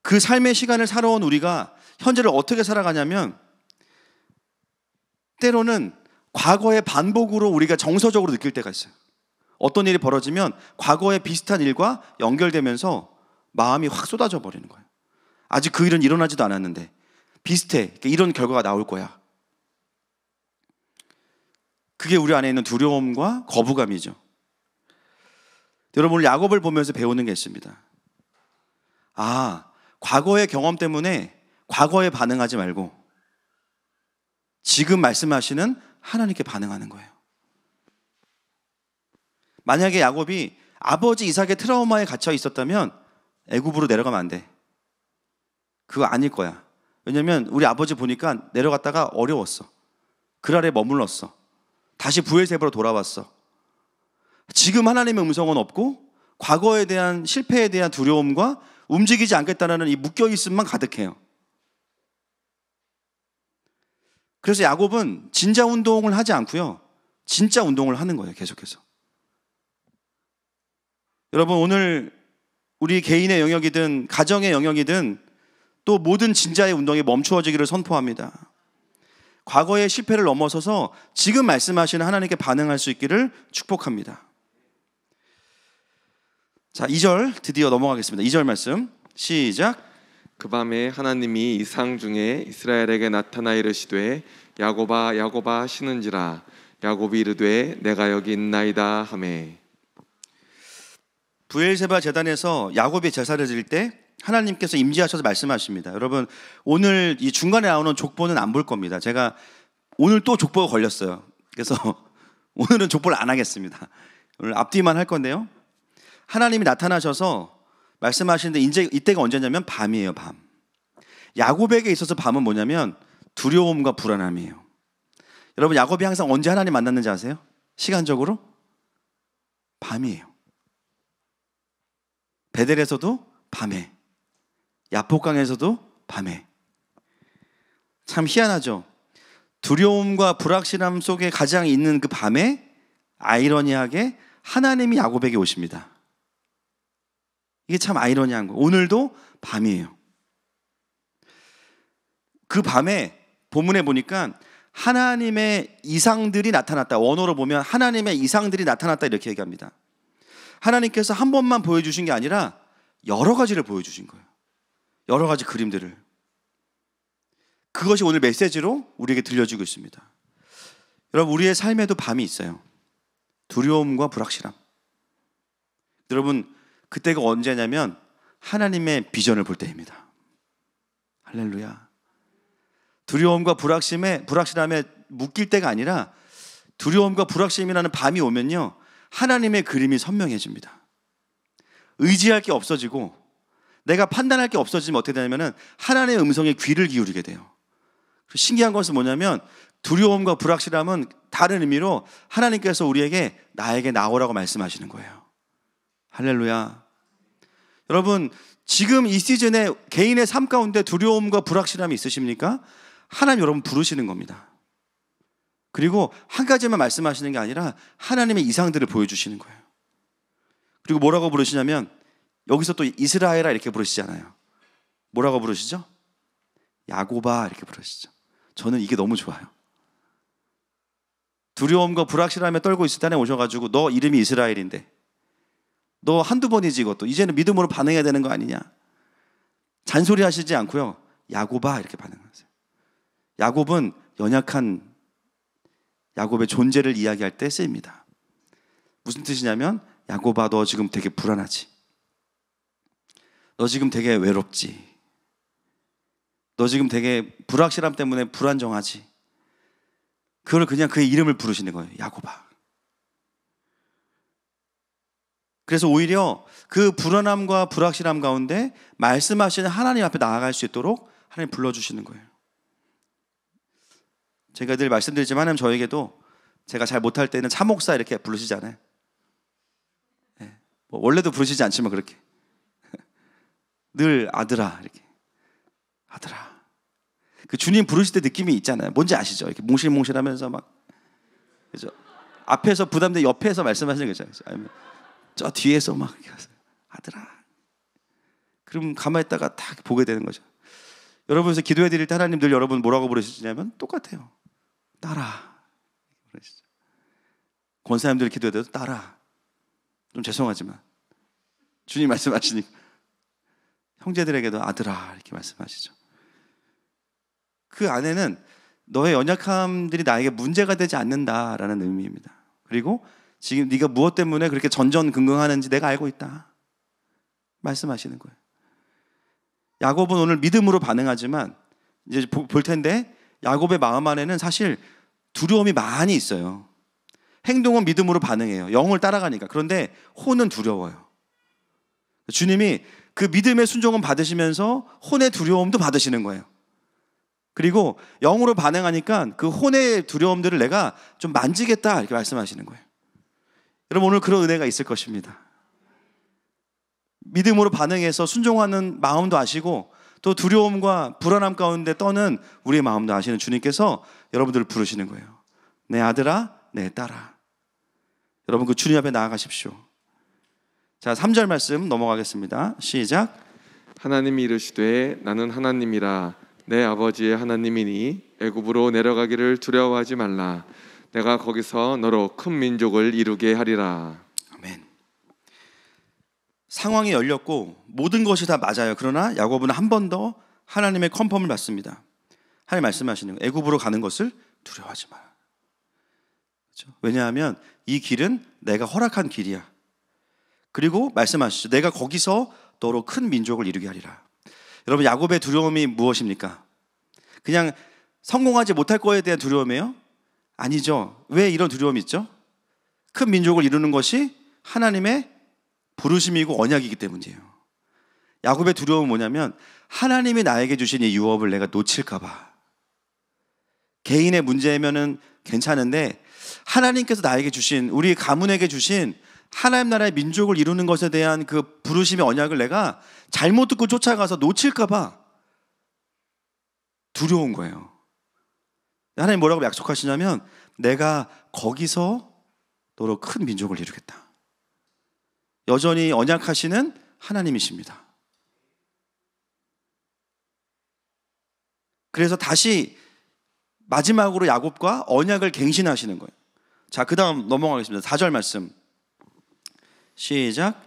그 삶의 시간을 살아온 우리가 현재를 어떻게 살아가냐면 때로는 과거의 반복으로 우리가 정서적으로 느낄 때가 있어요. 어떤 일이 벌어지면 과거의 비슷한 일과 연결되면서 마음이 확 쏟아져 버리는 거예요. 아직 그 일은 일어나지도 않았는데 비슷해. 이런 결과가 나올 거야. 그게 우리 안에 있는 두려움과 거부감이죠. 여러분, 오늘 야곱을 보면서 배우는 게 있습니다. 과거의 경험 때문에 과거에 반응하지 말고 지금 말씀하시는 하나님께 반응하는 거예요. 만약에 야곱이 아버지 이삭의 트라우마에 갇혀 있었다면 애굽으로 내려가면 안 돼. 그거 아닐 거야. 왜냐면 우리 아버지 보니까 내려갔다가 어려웠어. 그랄에 머물렀어. 다시 브엘세바로 돌아왔어. 지금 하나님의 음성은 없고 과거에 대한 실패에 대한 두려움과 움직이지 않겠다는 이 묶여있음만 가득해요. 그래서 야곱은 진짜 운동을 하지 않고요, 진짜 운동을 하는 거예요. 계속해서. 여러분, 오늘 우리 개인의 영역이든 가정의 영역이든 또 모든 진짜의 운동이 멈추어지기를 선포합니다. 과거의 실패를 넘어서서 지금 말씀하시는 하나님께 반응할 수 있기를 축복합니다. 자, 2절 드디어 넘어가겠습니다. 2절 말씀 시작. 그 밤에 하나님이 이상 중에 이스라엘에게 나타나 이르시되 야곱아 야곱아 하시는지라. 야곱이 이르되 내가 여기 있나이다 하매. 브엘세바 제단에서 야곱이 제사를 드릴 때 하나님께서 임재하셔서 말씀하십니다. 여러분, 오늘 이 중간에 나오는 족보는 안 볼 겁니다. 제가 오늘 또 족보가 걸렸어요. 그래서 오늘은 족보를 안 하겠습니다. 오늘 앞뒤만 할 건데요, 하나님이 나타나셔서 말씀하시는데 이제 이때가 언제냐면 밤이에요. 밤. 야곱에게 있어서 밤은 뭐냐면 두려움과 불안함이에요. 여러분, 야곱이 항상 언제 하나님 만났는지 아세요? 시간적으로 밤이에요. 베델에서도 밤에, 야복강에서도 밤에. 참 희한하죠. 두려움과 불확실함 속에 가장 있는 그 밤에 아이러니하게 하나님이 야곱에게 오십니다. 이게 참 아이러니한 거예요. 오늘도 밤이에요. 그 밤에 본문에 보니까 하나님의 이상들이 나타났다. 원어로 보면 하나님의 이상들이 나타났다 이렇게 얘기합니다. 하나님께서 한 번만 보여주신 게 아니라 여러 가지를 보여주신 거예요. 여러 가지 그림들을. 그것이 오늘 메시지로 우리에게 들려주고 있습니다. 여러분, 우리의 삶에도 밤이 있어요. 두려움과 불확실함. 여러분, 그때가 언제냐면 하나님의 비전을 볼 때입니다. 할렐루야. 두려움과 불확실함에 묶일 때가 아니라 두려움과 불확실함이라는 밤이 오면요, 하나님의 그림이 선명해집니다. 의지할 게 없어지고 내가 판단할 게 없어지면 어떻게 되냐면 하나님의 음성에 귀를 기울이게 돼요. 신기한 것은 뭐냐면 두려움과 불확실함은 다른 의미로 하나님께서 우리에게 나에게 나오라고 말씀하시는 거예요. 할렐루야. 여러분, 지금 이 시즌에 개인의 삶 가운데 두려움과 불확실함이 있으십니까? 하나님 여러분 부르시는 겁니다. 그리고 한 가지만 말씀하시는 게 아니라 하나님의 이상들을 보여주시는 거예요. 그리고 뭐라고 부르시냐면 여기서 또 이스라엘아 이렇게 부르시잖아요. 뭐라고 부르시죠? 야곱아 이렇게 부르시죠. 저는 이게 너무 좋아요. 두려움과 불확실함에 떨고 있을 때 오셔가지고 너 이름이 이스라엘인데 너 한두 번이지 이것도 이제는 믿음으로 반응해야 되는 거 아니냐. 잔소리 하시지 않고요, 야곱아 이렇게 반응하세요. 야곱은 연약한 야곱의 존재를 이야기할 때 쓰입니다. 무슨 뜻이냐면 야곱아 너 지금 되게 불안하지, 너 지금 되게 외롭지, 너 지금 되게 불확실함 때문에 불안정하지. 그걸 그냥 그의 이름을 부르시는 거예요. 야곱아. 그래서 오히려 그 불안함과 불확실함 가운데 말씀하시는 하나님 앞에 나아갈 수 있도록 하나님 불러주시는 거예요. 제가 늘 말씀드리지만 하나님 저에게도 제가 잘 못할 때는 차목사 이렇게 부르시잖아요. 네. 뭐 원래도 부르시지 않지만 그렇게 늘 아들아 이렇게 아들아. 그 주님 부르실 때 느낌이 있잖아요. 뭔지 아시죠? 이렇게 몽실몽실하면서 막, 그죠? 앞에서 부담돼 옆에서 말씀하시는 거죠. 아니면 저 뒤에서 막 아들아. 그럼 가만히 있다가 딱 보게 되는 거죠. 여러분께서 기도해 드릴 때 하나님 늘 여러분 뭐라고 부르시냐면 똑같아요. 딸아. 그러시죠. 권사님들 기도해 도 딸아. 좀 죄송하지만 주님 말씀하시니까 형제들에게도 아들아 이렇게 말씀하시죠. 그 안에는 너의 연약함들이 나에게 문제가 되지 않는다라는 의미입니다. 그리고 지금 네가 무엇 때문에 그렇게 전전긍긍하는지 내가 알고 있다 말씀하시는 거예요. 야곱은 오늘 믿음으로 반응하지만 이제 볼 텐데 야곱의 마음 안에는 사실 두려움이 많이 있어요. 행동은 믿음으로 반응해요. 영을 따라가니까. 그런데 혼은 두려워요. 주님이 그 믿음의 순종은 받으시면서 혼의 두려움도 받으시는 거예요. 그리고 영으로 반응하니까 그 혼의 두려움들을 내가 좀 만지겠다 이렇게 말씀하시는 거예요. 여러분 오늘 그런 은혜가 있을 것입니다. 믿음으로 반응해서 순종하는 마음도 아시고 또 두려움과 불안함 가운데 떠는 우리의 마음도 아시는 주님께서 여러분들을 부르시는 거예요. 내 아들아, 내 딸아. 여러분 그 주님 앞에 나아가십시오. 자, 3절 말씀 넘어가겠습니다. 시작. 하나님이 이르시되 나는 하나님이라 내 아버지의 하나님이니 애굽으로 내려가기를 두려워하지 말라. 내가 거기서 너로 큰 민족을 이루게 하리라. 아멘. 상황이 열렸고 모든 것이 다 맞아요. 그러나 야곱은 한 번 더 하나님의 컨펌을 받습니다. 하나님 말씀하시는 거예요. 애굽으로 가는 것을 두려워하지 마라. 그렇죠? 왜냐하면 이 길은 내가 허락한 길이야. 그리고 말씀하시죠. 내가 거기서 너로 큰 민족을 이루게 하리라. 여러분 야곱의 두려움이 무엇입니까? 그냥 성공하지 못할 거에 대한 두려움이에요? 아니죠. 왜 이런 두려움이 있죠? 큰 민족을 이루는 것이 하나님의 부르심이고 언약이기 때문이에요. 야곱의 두려움은 뭐냐면 하나님이 나에게 주신 이 유업을 내가 놓칠까 봐. 개인의 문제면은 괜찮은데 하나님께서 나에게 주신, 우리 가문에게 주신 하나님 나라의 민족을 이루는 것에 대한 그 부르심의 언약을 내가 잘못 듣고 쫓아가서 놓칠까 봐 두려운 거예요. 하나님 뭐라고 약속하시냐면 내가 거기서 너로 큰 민족을 이루겠다. 여전히 언약하시는 하나님이십니다. 그래서 다시 마지막으로 야곱과 언약을 갱신하시는 거예요. 자, 그 다음 넘어가겠습니다. 4절 말씀 시작.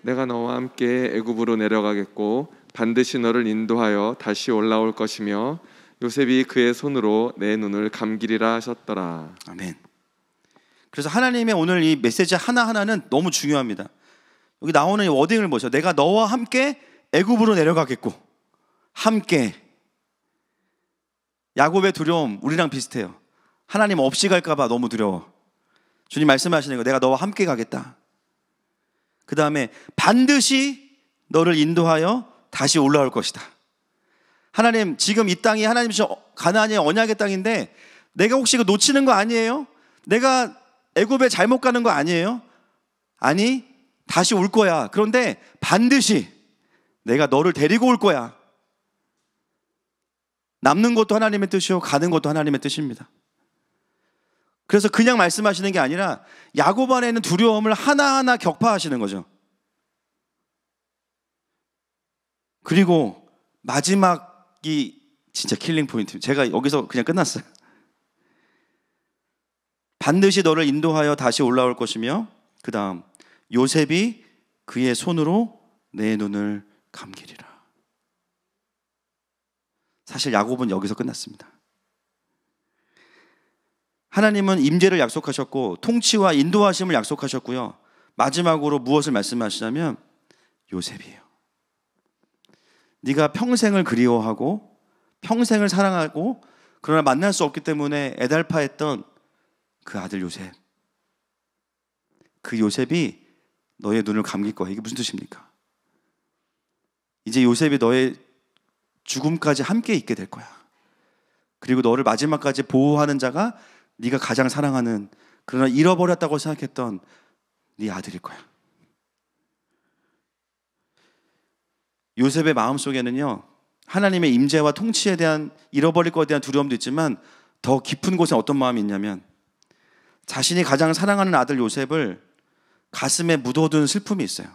내가 너와 함께 애굽으로 내려가겠고 반드시 너를 인도하여 다시 올라올 것이며 요셉이 그의 손으로 내 눈을 감기리라 하셨더라. 아멘. 그래서 하나님의 오늘 이 메시지 하나하나는 너무 중요합니다. 여기 나오는 이 워딩을 보세요. 내가 너와 함께 애굽으로 내려가겠고. 함께. 야곱의 두려움 우리랑 비슷해요. 하나님 없이 갈까 봐 너무 두려워. 주님 말씀하시는 거 내가 너와 함께 가겠다. 그 다음에 반드시 너를 인도하여 다시 올라올 것이다. 하나님 지금 이 땅이 하나님 주신 가나안의 언약의 땅인데 내가 혹시 이거 놓치는 거 아니에요? 내가 애굽에 잘못 가는 거 아니에요? 아니 다시 올 거야. 그런데 반드시 내가 너를 데리고 올 거야. 남는 것도 하나님의 뜻이요 가는 것도 하나님의 뜻입니다. 그래서 그냥 말씀하시는 게 아니라 야곱 안에 있는 두려움을 하나하나 격파하시는 거죠. 그리고 마지막이 진짜 킬링 포인트. 제가 여기서 그냥 끝났어요. 반드시 너를 인도하여 다시 올라올 것이며 그 다음 요셉이 그의 손으로 내 눈을 감기리라. 사실 야곱은 여기서 끝났습니다. 하나님은 임재를 약속하셨고 통치와 인도하심을 약속하셨고요. 마지막으로 무엇을 말씀하시냐면 요셉이에요. 네가 평생을 그리워하고 평생을 사랑하고 그러나 만날 수 없기 때문에 애달파했던 그 아들 요셉. 그 요셉이 너의 눈을 감길 거야. 이게 무슨 뜻입니까? 이제 요셉이 너의 죽음까지 함께 있게 될 거야. 그리고 너를 마지막까지 보호하는 자가 네가 가장 사랑하는 그러나 잃어버렸다고 생각했던 네 아들일 거야. 요셉의 마음속에는요 하나님의 임재와 통치에 대한 잃어버릴 것에 대한 두려움도 있지만 더 깊은 곳에 어떤 마음이 있냐면 자신이 가장 사랑하는 아들 요셉을 가슴에 묻어둔 슬픔이 있어요.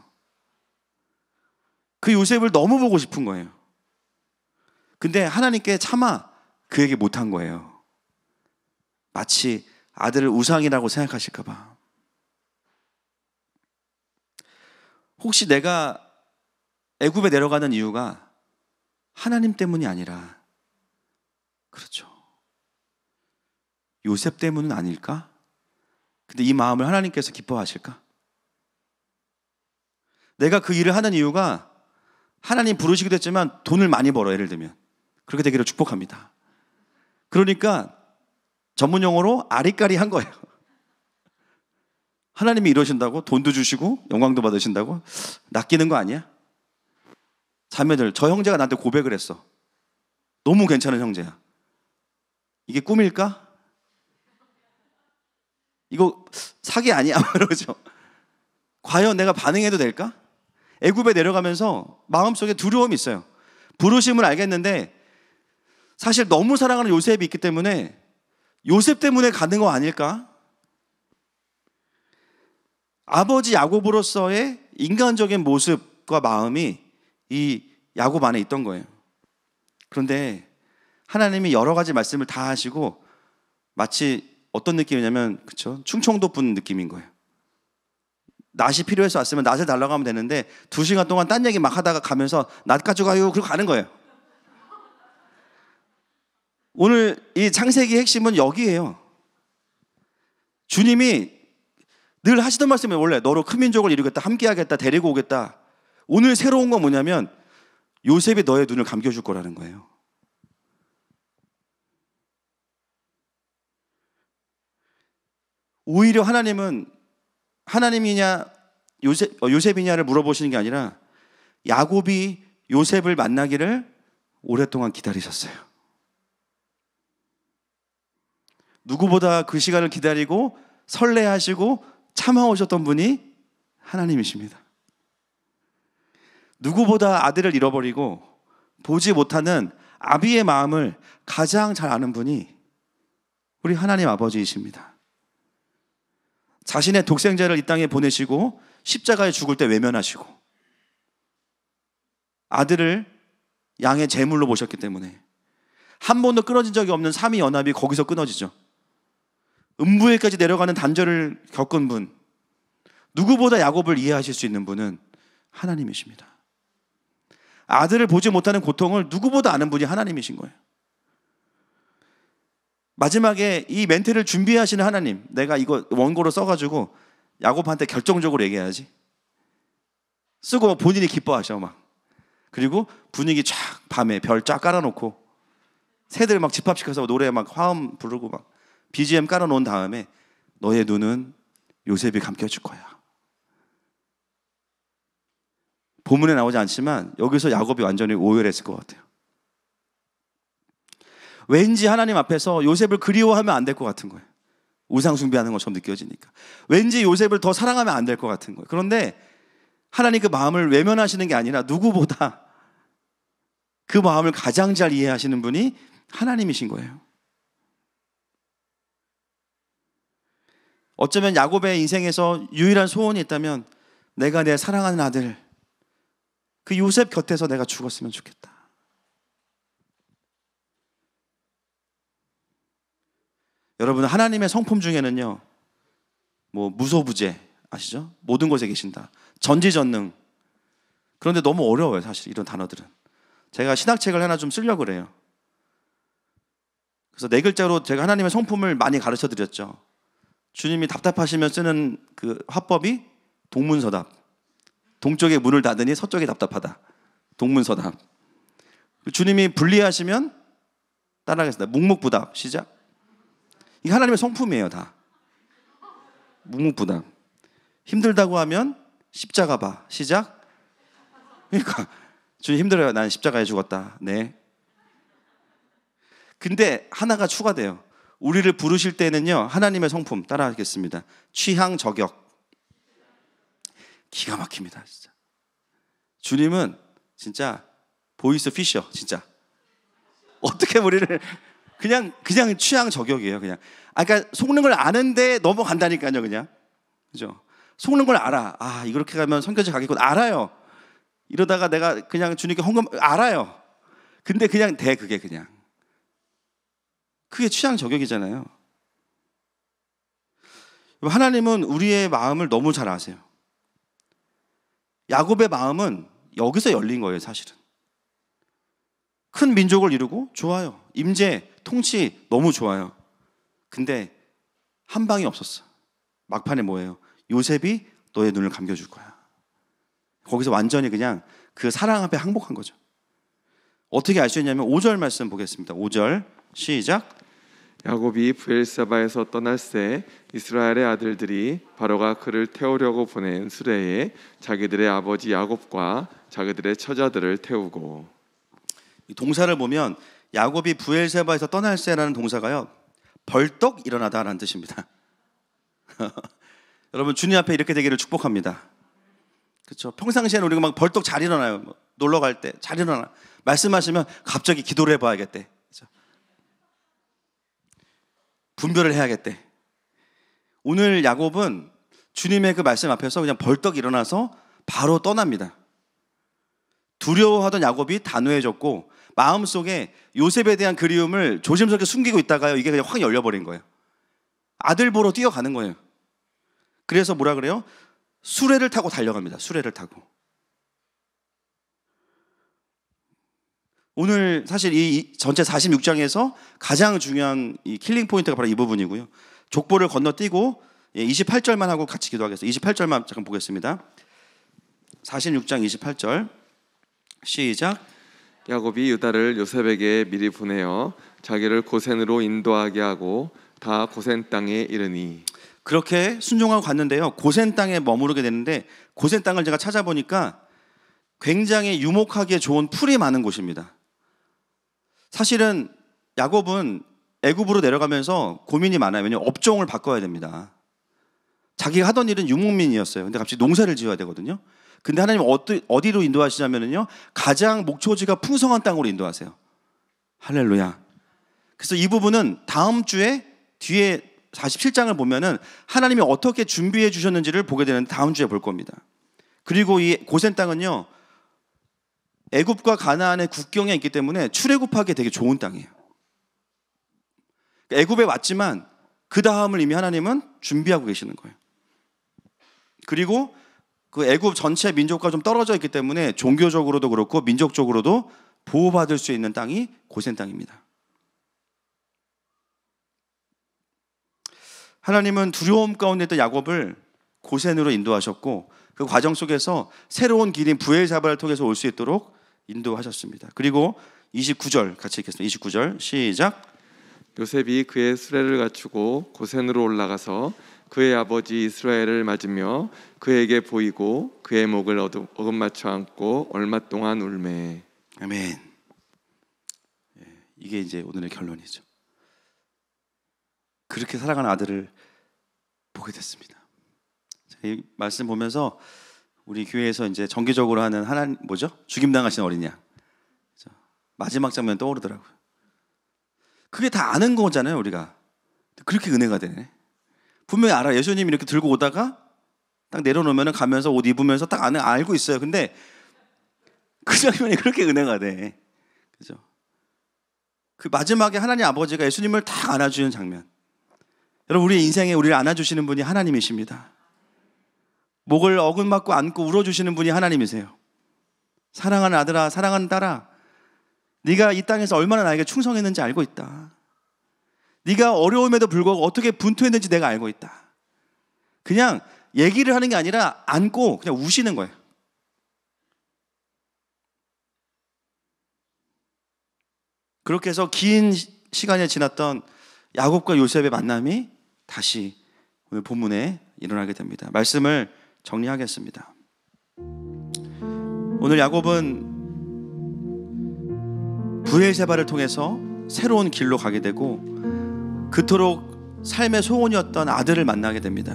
그 요셉을 너무 보고 싶은 거예요. 근데 하나님께 차마 그에게 못한 거예요. 마치 아들을 우상이라고 생각하실까 봐. 혹시 내가 애굽에 내려가는 이유가 하나님 때문이 아니라, 그렇죠, 요셉 때문은 아닐까? 근데 이 마음을 하나님께서 기뻐하실까? 내가 그 일을 하는 이유가 하나님 부르시기도 했지만 돈을 많이 벌어, 예를 들면 그렇게 되기를 축복합니다. 그러니까 전문 용어로 아리까리한 거예요. 하나님이 이러신다고 돈도 주시고 영광도 받으신다고? 낚이는 거 아니야? 자매들, 저 형제가 나한테 고백을 했어. 너무 괜찮은 형제야. 이게 꿈일까? 이거 사기 아니야? 그러죠. 과연 내가 반응해도 될까? 애굽에 내려가면서 마음속에 두려움이 있어요. 부르심을 알겠는데 사실 너무 사랑하는 요셉이 있기 때문에 요셉 때문에 가는 거 아닐까? 아버지 야곱으로서의 인간적인 모습과 마음이 이 야곱 안에 있던 거예요. 그런데 하나님이 여러 가지 말씀을 다 하시고 마치 어떤 느낌이냐면, 그쵸? 충청도 분 느낌인 거예요. 낫이 필요해서 왔으면 낫을 달라고 하면 되는데 2시간 동안 딴 얘기 막 하다가 가면서 낫 가져가요. 그러고 가는 거예요. 오늘 이 창세기 핵심은 여기에요. 주님이 늘 하시던 말씀이 원래 너로 큰 민족을 이루겠다, 함께하겠다, 데리고 오겠다. 오늘 새로운 건 뭐냐면 요셉이 너의 눈을 감겨줄 거라는 거예요. 오히려 하나님은 하나님이냐 요셉이냐를 물어보시는 게 아니라 야곱이 요셉을 만나기를 오랫동안 기다리셨어요. 누구보다 그 시간을 기다리고 설레하시고 참아오셨던 분이 하나님이십니다. 누구보다 아들을 잃어버리고 보지 못하는 아비의 마음을 가장 잘 아는 분이 우리 하나님 아버지이십니다. 자신의 독생자를 이 땅에 보내시고 십자가에 죽을 때 외면하시고 아들을 양의 제물로 모셨기 때문에 한 번도 끊어진 적이 없는 삼위연합이 거기서 끊어지죠. 음부에까지 내려가는 단절을 겪은 분, 누구보다 야곱을 이해하실 수 있는 분은 하나님이십니다. 아들을 보지 못하는 고통을 누구보다 아는 분이 하나님이신 거예요. 마지막에 이 멘트를 준비하시는 하나님, 내가 이거 원고로 써가지고 야곱한테 결정적으로 얘기해야지. 쓰고 본인이 기뻐하셔 막. 그리고 분위기 쫙 밤에 별 쫙 깔아놓고 새들 막 집합시켜서 노래 막 화음 부르고 막 BGM 깔아놓은 다음에 너의 눈은 요셉이 감겨줄 거야. 본문에 나오지 않지만 여기서 야곱이 완전히 오열했을 것 같아요. 왠지 하나님 앞에서 요셉을 그리워하면 안 될 것 같은 거예요. 우상 숭배하는 것처럼 느껴지니까. 왠지 요셉을 더 사랑하면 안 될 것 같은 거예요. 그런데 하나님 그 마음을 외면하시는 게 아니라 누구보다 그 마음을 가장 잘 이해하시는 분이 하나님이신 거예요. 어쩌면 야곱의 인생에서 유일한 소원이 있다면 내가 내 사랑하는 아들 그 요셉 곁에서 내가 죽었으면 좋겠다. 여러분, 하나님의 성품 중에는요, 뭐 무소부재 아시죠? 모든 곳에 계신다, 전지전능. 그런데 너무 어려워요, 사실 이런 단어들은. 제가 신학책을 하나 좀 쓰려고 그래요. 그래서 4글자로 제가 하나님의 성품을 많이 가르쳐 드렸죠. 주님이 답답하시면 쓰는 그 화법이 동문서답. 동쪽에 문을 닫으니 서쪽이 답답하다. 동문서답. 주님이 불리하시면 따라하겠습니다. 묵묵부답. 시작. 이게 하나님의 성품이에요, 다. 묵묵부답. 힘들다고 하면 십자가 봐. 시작. 그러니까 주님 힘들어요. 난 십자가에 죽었다. 네. 근데 하나가 추가돼요. 우리를 부르실 때는요, 하나님의 성품 따라하겠습니다. 취향 저격. 기가 막힙니다, 진짜. 주님은 진짜 보이스 피셔 진짜. 어떻게 우리를 그냥 취향 저격이에요. 그냥. 그러니까 속는 걸 아는데 넘어간다니까요. 그냥. 그죠? 속는 걸 알아. 아, 이렇게 가면 선교지 가겠군. 알아요. 이러다가 내가 그냥 주님께 헌금 알아요. 근데 그냥 그게 그냥. 그게 취향 저격이잖아요. 하나님은 우리의 마음을 너무 잘 아세요. 야곱의 마음은 여기서 열린 거예요, 사실은. 큰 민족을 이루고 좋아요. 임재, 통치 너무 좋아요. 근데 한 방이 없었어. 막판에 뭐예요? 요셉이 너의 눈을 감겨줄 거야. 거기서 완전히 그냥 그 사랑 앞에 항복한 거죠. 어떻게 알 수 있냐면 5절 말씀 보겠습니다. 5절 시작. 야곱이 브엘사바에서 떠날 새 이스라엘의 아들들이 바로가 그를 태우려고 보낸 수레에 자기들의 아버지 야곱과 자기들의 처자들을 태우고. 이 동사를 보면 야곱이 브엘사바에서 떠날 새라는 동사가요, 벌떡 일어나다라는 뜻입니다. 여러분, 주님 앞에 이렇게 되기를 축복합니다. 그렇죠? 평상시에는 우리가 막 벌떡 잘 일어나요. 놀러 갈 때 잘 일어나. 말씀하시면 갑자기 기도를 해봐야겠대. 그렇죠? 분별을 해야겠대. 오늘 야곱은 주님의 그 말씀 앞에서 그냥 벌떡 일어나서 바로 떠납니다. 두려워하던 야곱이 단호해졌고 마음속에 요셉에 대한 그리움을 조심스럽게 숨기고 있다가요, 이게 그냥 확 열려버린 거예요. 아들 보러 뛰어가는 거예요. 그래서 뭐라 그래요? 수레를 타고 달려갑니다. 수레를 타고. 오늘 사실 이 전체 46장에서 가장 중요한 이 킬링 포인트가 바로 이 부분이고요. 족보를 건너뛰고 28절만 하고 같이 기도하겠습니다. 28절만 잠깐 보겠습니다. 46장 28절 시작. 야곱이 유다를 요셉에게 미리 보내어 자기를 고센으로 인도하게 하고 다 고센 땅에 이르니. 그렇게 순종하고 갔는데요, 고센 땅에 머무르게 되는데, 고센 땅을 제가 찾아보니까 굉장히 유목하기에 좋은 풀이 많은 곳입니다. 사실은 야곱은 애굽으로 내려가면서 고민이 많아요. 왜냐하면 업종을 바꿔야 됩니다. 자기가 하던 일은 유목민이었어요. 근데 갑자기 농사를 지어야 되거든요. 근데 하나님 어디로 인도하시냐면요, 가장 목초지가 풍성한 땅으로 인도하세요. 할렐루야. 그래서 이 부분은 다음 주에 뒤에 47장을 보면은 하나님이 어떻게 준비해 주셨는지를 보게 되는데 다음 주에 볼 겁니다. 그리고 이 고센 땅은요, 애굽과 가나안의 국경에 있기 때문에 출애굽하기 되게 좋은 땅이에요. 애굽에 왔지만 그 다음을 이미 하나님은 준비하고 계시는 거예요. 그리고 그 애굽 전체 민족과 좀 떨어져 있기 때문에 종교적으로도 그렇고 민족적으로도 보호받을 수 있는 땅이 고센 땅입니다. 하나님은 두려움 가운데 있던 야곱을 고센으로 인도하셨고 그 과정 속에서 새로운 길인 브엘사바를 통해서 올 수 있도록 인도하셨습니다. 그리고 29절 같이 읽겠습니다. 29절 시작. 요셉이 그의 수레를 갖추고 고센으로 올라가서 그의 아버지 이스라엘을 맞으며 그에게 보이고 그의 목을 어긋맞춰 안고 얼마 동안 울매. 아멘. 이게 이제 오늘의 결론이죠. 그렇게 사랑하는 아들을 보게 됐습니다. 이 말씀 보면서 우리 교회에서 이제 정기적으로 하는 하나님 뭐죠? 죽임당하신 어린 양. 마지막 장면 떠오르더라고요. 그게 다 아는 거잖아요, 우리가. 그렇게 은혜가 되네. 분명히 알아. 예수님이 이렇게 들고 오다가 딱 내려놓으면 가면서 옷 입으면서 딱 알고 있어요. 근데 그 장면이 그렇게 은혜가 돼. 그죠? 그 마지막에 하나님 아버지가 예수님을 딱 안아주는 장면. 여러분, 우리의 인생에 우리를 안아주시는 분이 하나님이십니다. 목을 어긋맞고 안고 울어주시는 분이 하나님이세요. 사랑하는 아들아, 사랑하는 딸아, 네가 이 땅에서 얼마나 나에게 충성했는지 알고 있다. 네가 어려움에도 불구하고 어떻게 분투했는지 내가 알고 있다. 그냥 얘기를 하는 게 아니라 안고 그냥 우시는 거예요. 그렇게 해서 긴 시간이 지났던 야곱과 요셉의 만남이 다시 오늘 본문에 일어나게 됩니다. 말씀을 정리하겠습니다. 오늘 야곱은 브엘세바를 통해서 새로운 길로 가게 되고 그토록 삶의 소원이었던 아들을 만나게 됩니다.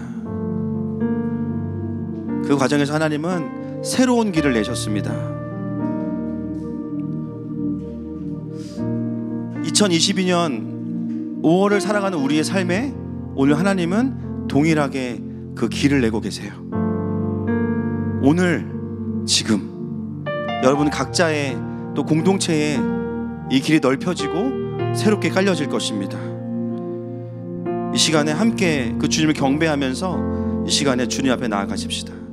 그 과정에서 하나님은 새로운 길을 내셨습니다. 2022년 5월을 살아가는 우리의 삶에 오늘 하나님은 동일하게 그 길을 내고 계세요. 오늘 지금 여러분 각자의 또 공동체에 이 길이 넓혀지고 새롭게 깔려질 것입니다. 이 시간에 함께 그 주님을 경배하면서 이 시간에 주님 앞에 나아가십시다.